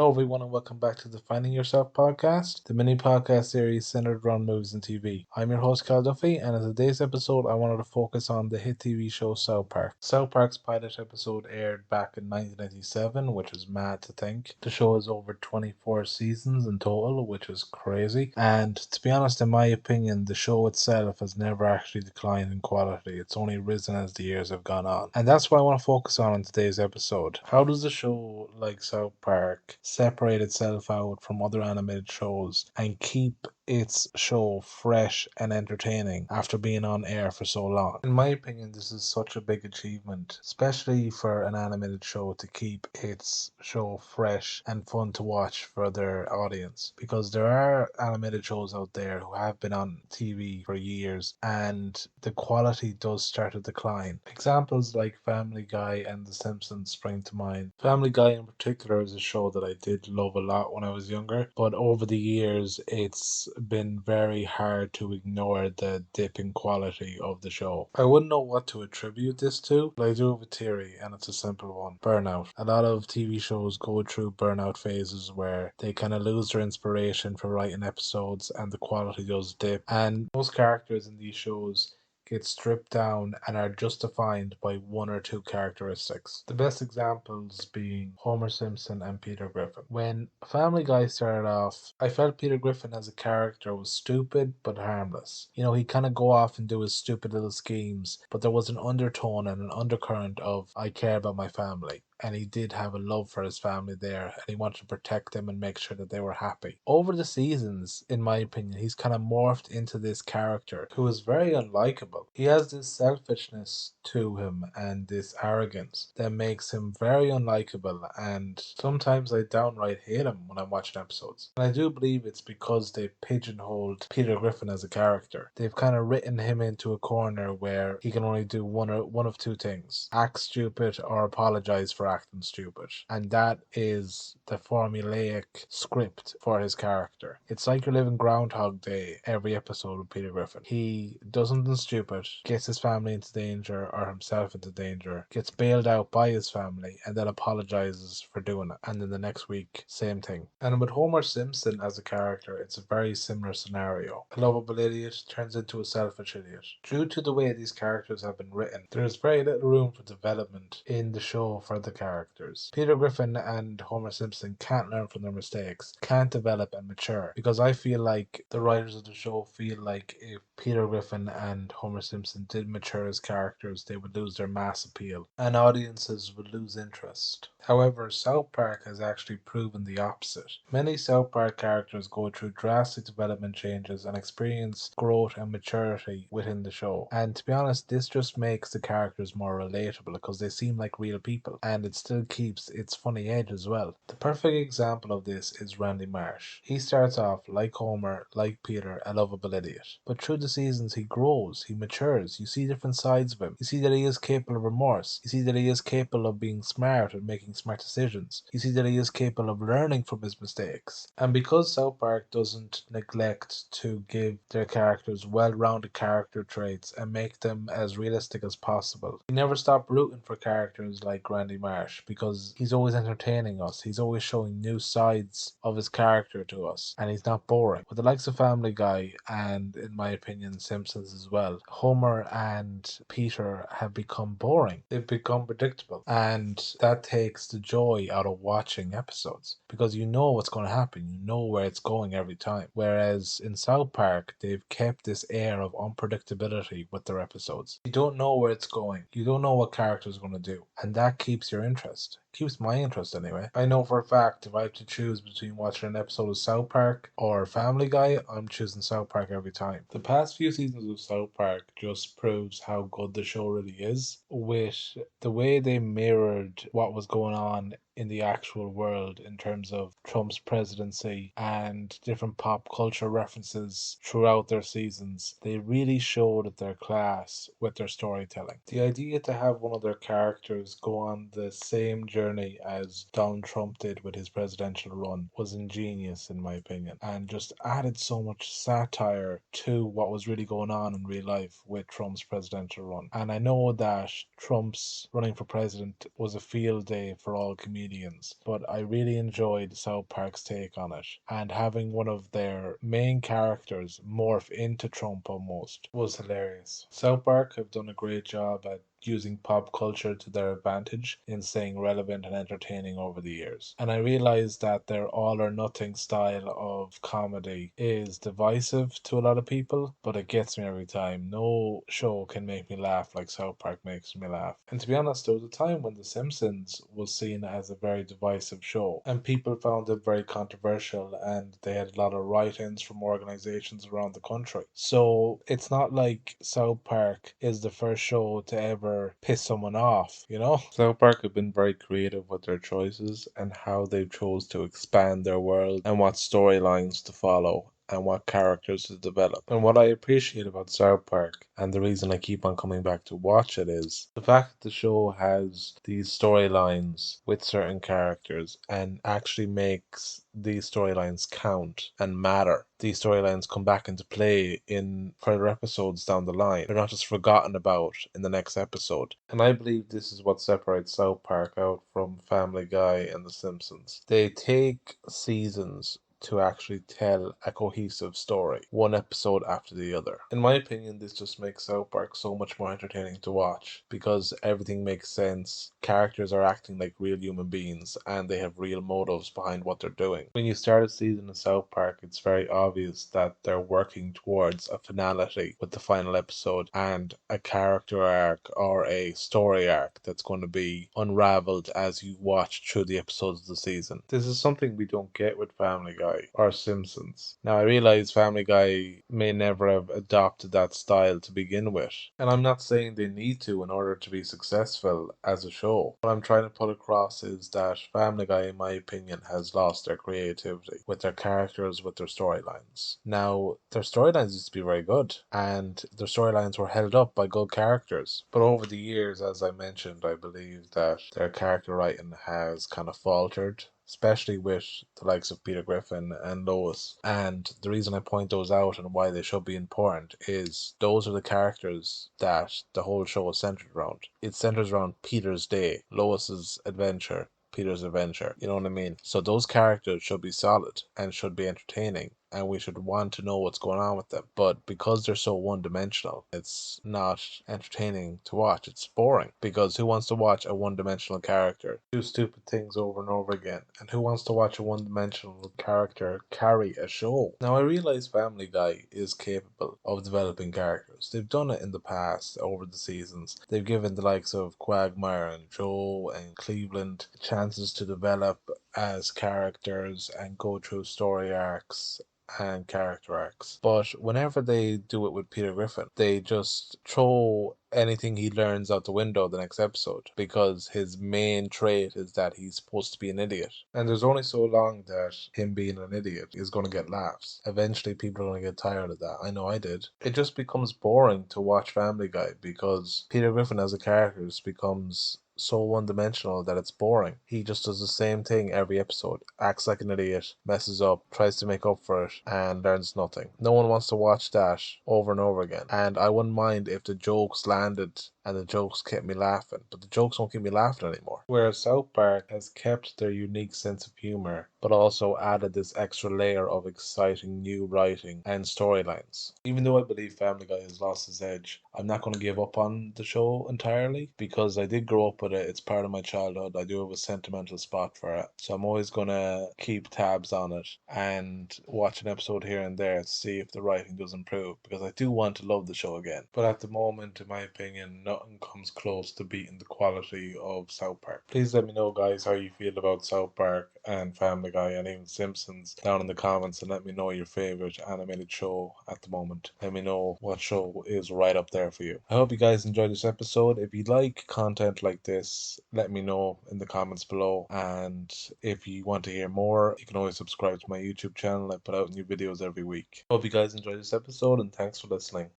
Hello, everyone, and welcome back to the Finding Yourself podcast, the mini podcast series centered around movies and TV. I'm your host, Cal Duffy, and in today's episode, I wanted to focus on the hit TV show South Park. South Park's pilot episode aired back in 1997, which is mad to think. The show has over 24 seasons in total, which is crazy. And to be honest, in my opinion, the show itself has never actually declined in quality. It's only risen as the years have gone on. And that's what I want to focus on in today's episode. How does a show like South Park separate itself out from other animated shows and keep its show fresh and entertaining after being on air for so long? In my opinion, this is such a big achievement, especially for an animated show to keep its show fresh and fun to watch for their audience, because there are animated shows out there who have been on TV for years and the quality does start to decline. Examples like Family Guy and The Simpsons spring to mind. Family Guy in particular is a show that I did love a lot when I was younger, but over the years it's been very hard to ignore the dip in quality of the show. I wouldn't know what to attribute this to, but I do have a theory, and it's a simple one: burnout. A lot of TV shows go through burnout phases where they kind of lose their inspiration for writing episodes and the quality does dip, and most characters in these shows get stripped down and are just defined by one or two characteristics. The best examples being Homer Simpson and Peter Griffin. When Family Guy started off, I felt Peter Griffin as a character was stupid but harmless. You know, he'd kind of go off and do his stupid little schemes, but there was an undertone and an undercurrent of I care about my family. And he did have a love for his family there, and he wanted to protect them and make sure that they were happy. Over the seasons, in my opinion, he's kind of morphed into this character who is very unlikable. He has this selfishness to him and this arrogance that makes him very unlikable, and sometimes I downright hate him when I'm watching episodes. And I do believe it's because they've pigeonholed Peter Griffin as a character. They've kind of written him into a corner where he can only do one of two things: act stupid or apologize for acting stupid. And that is the formulaic script for his character. It's like you're living Groundhog Day every episode with Peter Griffin. He does something stupid, gets his family into danger or himself into danger, gets bailed out by his family, and then apologizes for doing it. And then the next week, same thing. And with Homer Simpson as a character, it's a very similar scenario. A lovable idiot turns into a selfish idiot. Due to the way these characters have been written, there is very little room for development in the show for the characters. Peter Griffin and Homer Simpson can't learn from their mistakes, can't develop and mature, because I feel like the writers of the show feel like if Peter Griffin and Homer Simpson did mature as characters, they would lose their mass appeal and audiences would lose interest. However, South Park has actually proven the opposite. Many South Park characters go through drastic development changes and experience growth and maturity within the show. And to be honest, this just makes the characters more relatable because they seem like real people, and it still keeps its funny edge as well. The perfect example of this is Randy Marsh. He starts off like Homer, like Peter, a lovable idiot. But through the seasons he grows, he matures, you see different sides of him. You see that he is capable of remorse. You see that he is capable of being smart and making smart decisions. You see that he is capable of learning from his mistakes. And because South Park doesn't neglect to give their characters well-rounded character traits and make them as realistic as possible, we never stop rooting for characters like Randy Marsh because he's always entertaining us. He's always showing new sides of his character to us, and he's not boring. With the likes of Family Guy and, in my opinion, Simpsons as well, Homer and Peter have become boring. They've become predictable, and that takes the joy out of watching episodes because you know what's going to happen. You know where it's going every time. Whereas in South Park, they've kept this air of unpredictability with their episodes. You don't know where it's going. You don't know what character's going to do, and that keeps your interest. Keeps my interest anyway. I know for a fact if I have to choose between watching an episode of South Park or Family Guy, I'm choosing South Park every time. The past few seasons of South Park just proves how good the show really is, with the way they mirrored what was going on in the actual world in terms of Trump's presidency and different pop culture references throughout their seasons. They really showed their class with their storytelling. The idea to have one of their characters go on the same journey as Donald Trump did with his presidential run was ingenious in my opinion, and just added so much satire to what was really going on in real life with Trump's presidential run. And I know that Trump's running for president was a field day for all comedians comedians, but I really enjoyed South Park's take on it. And having one of their main characters morph into Trump almost was hilarious. South Park have done a great job at using pop culture to their advantage in staying relevant and entertaining over the years. And I realized that their all or nothing style of comedy is divisive to a lot of people, but it gets me every time. No show can make me laugh like South Park makes me laugh. And to be honest, there was a time when The Simpsons was seen as a very divisive show, and people found it very controversial, and they had a lot of write-ins from organizations around the country. So it's not like South Park is the first show to ever piss someone off, you know? South Park have been very creative with their choices and how they chose to expand their world and what storylines to follow and what characters to develop. And what I appreciate about South Park, and the reason I keep on coming back to watch it, is the fact that the show has these storylines with certain characters and actually makes these storylines count and matter. These storylines come back into play in further episodes down the line. They're not just forgotten about in the next episode. And I believe this is what separates South Park out from Family Guy and The Simpsons. They take seasons to actually tell a cohesive story, one episode after the other. In my opinion, this just makes South Park so much more entertaining to watch because everything makes sense. Characters are acting like real human beings and they have real motives behind what they're doing. When you start a season of South Park, it's very obvious that they're working towards a finality with the final episode and a character arc or a story arc that's going to be unraveled as you watch through the episodes of the season. This is something we don't get with Family Guy or Simpsons. Now, I realize Family Guy may never have adopted that style to begin with, and I'm not saying they need to in order to be successful as a show. What I'm trying to put across is that Family Guy, in my opinion, has lost their creativity with their characters, with their storylines. Now, their storylines used to be very good, and their storylines were held up by good characters. But over the years, as I mentioned, I believe that their character writing has kind of faltered, especially with the likes of Peter Griffin and Lois. And the reason I point those out and why they should be important is those are the characters that the whole show is centered around. It centers around Peter's day, Lois's adventure, Peter's adventure. You know what I mean? So those characters should be solid and should be entertaining, and we should want to know what's going on with them. But because they're so one dimensional, it's not entertaining to watch. It's boring because who wants to watch a one dimensional character do stupid things over and over again? And who wants to watch a one dimensional character carry a show? Now, I realize Family Guy is capable of developing characters. They've done it in the past over the seasons. They've given the likes of Quagmire and Joe and Cleveland chances to develop as characters and go through story arcs and character arcs. But whenever they do it with Peter Griffin, they just throw anything he learns out the window the next episode because his main trait is that he's supposed to be an idiot. And there's only so long that him being an idiot is going to get laughs. Eventually, people are going to get tired of that. I know I did. It just becomes boring to watch Family Guy because Peter Griffin as a character just becomes so one-dimensional that it's boring. He just does the same thing every episode, acts like an idiot, messes up, tries to make up for it, and learns nothing. No one wants to watch that over and over again. And I wouldn't mind if the jokes landed and the jokes kept me laughing, but the jokes don't keep me laughing anymore. Whereas South Park has kept their unique sense of humor, but also added this extra layer of exciting new writing and storylines. Even though I believe Family Guy has lost its edge, I'm not going to give up on the show entirely because I did grow up with it. It's part of my childhood. I do have a sentimental spot for it. So I'm always going to keep tabs on it and watch an episode here and there to see if the writing does improve because I do want to love the show again. But at the moment, in my opinion, nothing comes close to beating the quality of South Park. Please let me know, guys, how you feel about South Park and Family Guy and even Simpsons down in the comments, and let me know your favorite animated show at the moment. Let me know what show is right up there for you. I hope you guys enjoyed this episode. If you like content like this, let me know in the comments below. And if you want to hear more, you can always subscribe to my YouTube channel. I put out new videos every week. Hope you guys enjoyed this episode, and thanks for listening.